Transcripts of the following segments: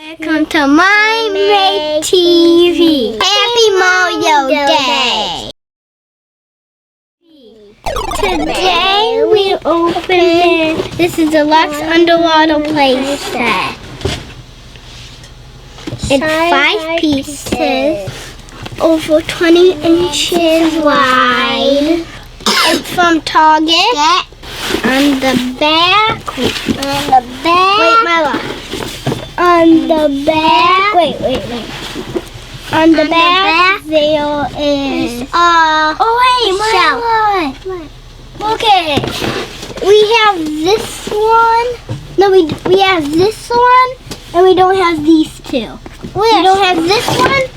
Welcome to My TV. Happy Mario Day. Today we open this is Deluxe underwater playset. It's 5 pieces, over 20 inches wide. It's from Target. On the back, wait, Myla. On the back, wait. On the back, there is Myla. Look at it. We have this one. No, we have this one, and we don't have these two. We don't have this one.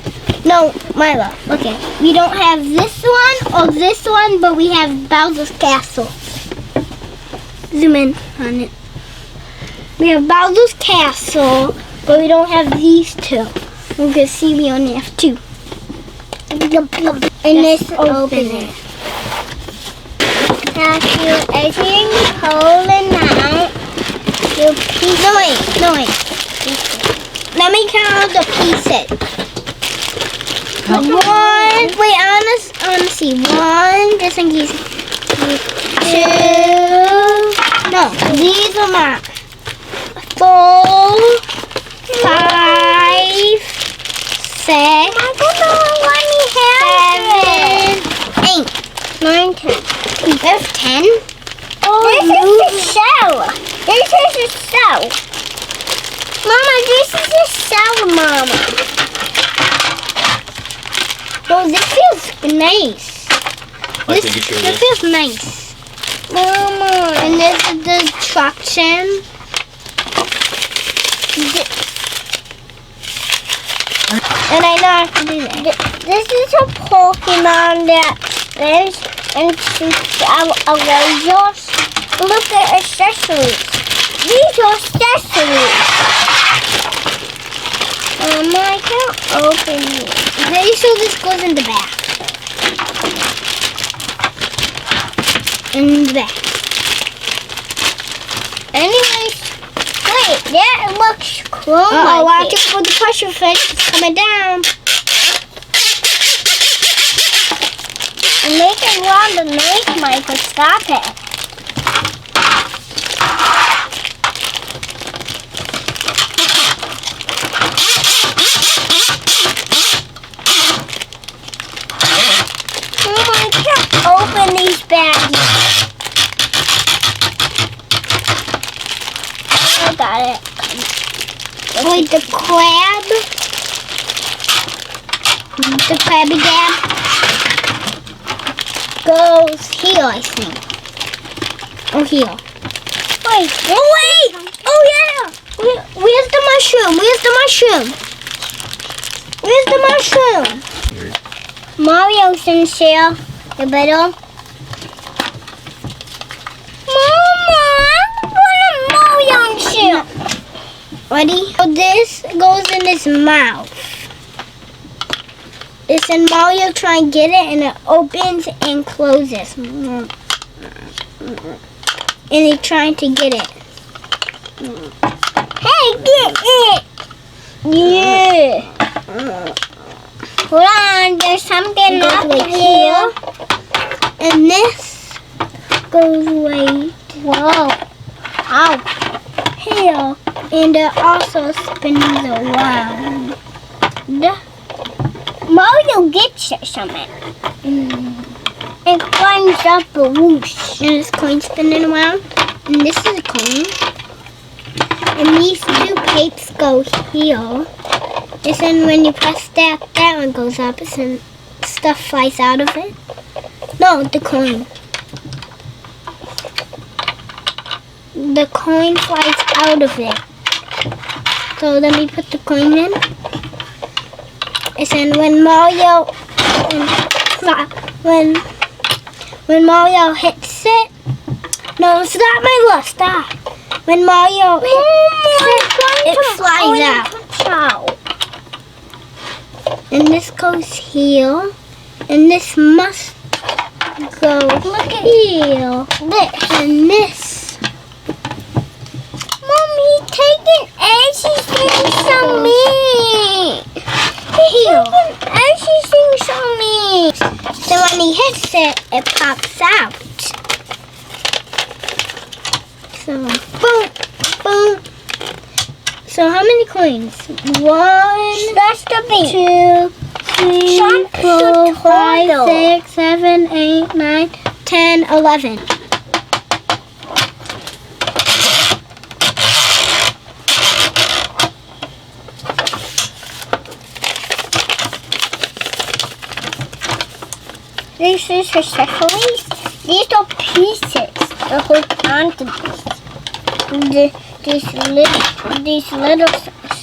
No, Myla. Okay, we don't have this one or this one, but we have Bowser's Castle. Zoom in on it. We have Bowser's Castle, but we don't have these two. You can see we only have two. And let's open it. Now as you hold it out, you piece. No wait. Let me count the pieces. One. Wait, I wanna see. One, just in case. 2. No, these are mine. 4, 5, 6, 7, 8, 9, 10. There's 10. This is the shell. This is the shell. Mama, this is the shell, Mama. Oh, this feels nice. This feels nice. Mama. And this is the traction. And I know how to do that. This is a Pokemon that lives and shoots our lasers. Look at accessories. These are accessories. I can't open it. Pretty sure this goes in the back. In the back. Anyways, wait, that looks cool. Watch it for the pressure fish. It's coming down. And make it want to make Mikey stop it. I can't open these baggies. I got it. Wait, the crab. The Krabby Dab goes here, I think. Or here. Wait. Oh, yeah. Where's the mushroom? Where's the mushroom? Mario's in shell. The middle. Ready? So this goes in his mouth. It's in Mario trying to get it, and it opens and closes. And he's trying to get it. Hey, get it! Yeah. Hold on, there's something up here. And this goes right. Whoa. Ow. Here. And it also spins around. Mario gets it something. It climbs up a whoosh. And this coin's spinning around. And this is a coin. And these two papes go here. And then when you press that one goes up. And then stuff flies out of it. No, the coin. The coin flies out of it. So let me put the coin in. And then when Mario hits it, no, stop, Myla, stop. When Mario hits it, it flies out. And this goes here, and this must go here. And this. Mommy, take an egg. She's doing some Everything's on me. So when he hits it, it pops out. So, boom, boom. So how many coins? 1, That's the beat. 2, 3, 4, 5, 6, 7, 8, 9, 10, 11. This is accessories. These are pieces that hold onto this. These little things.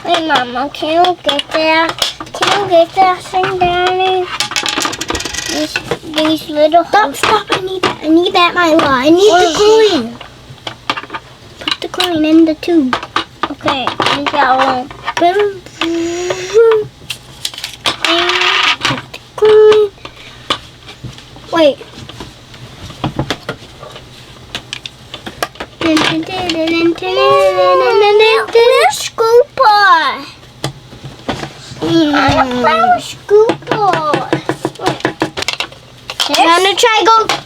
Wait, Mama, can you get that? Can you get that thing down there? These little. Stop! I need that, Myla. I need the coin. Put the coin in the tube. Okay, I got one. Boom, boom. Put the coin. Wait. Scooper. I found a scooper.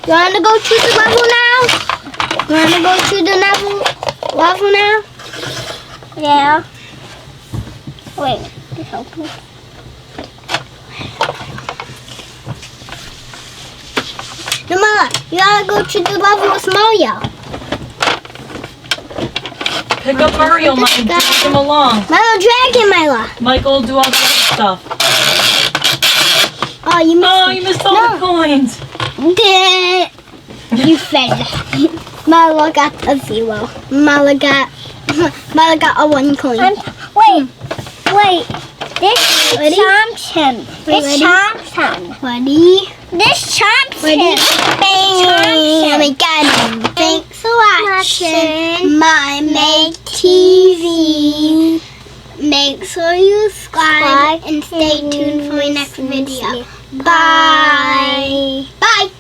You wanna go to the level now? You wanna go to the level now? Yeah. Wait, help me. No, Myla, you gotta go to the level with Mario. Pick up Mario, Mike, and drag him along. Myla, drag him, Myla. Michael, do all the other stuff. Oh, you missed Oh, you missed all the coins. You fell. Myla got a 0. Myla got a 1 coin. Wait. This Ready? chomps him. Wait, This ready? chomps him. Ready? This chomps Ready? him. Bam! We got him. Thanks for watching my Make TV. Make sure you subscribe and stay tuned for my next video. Bye. Bye.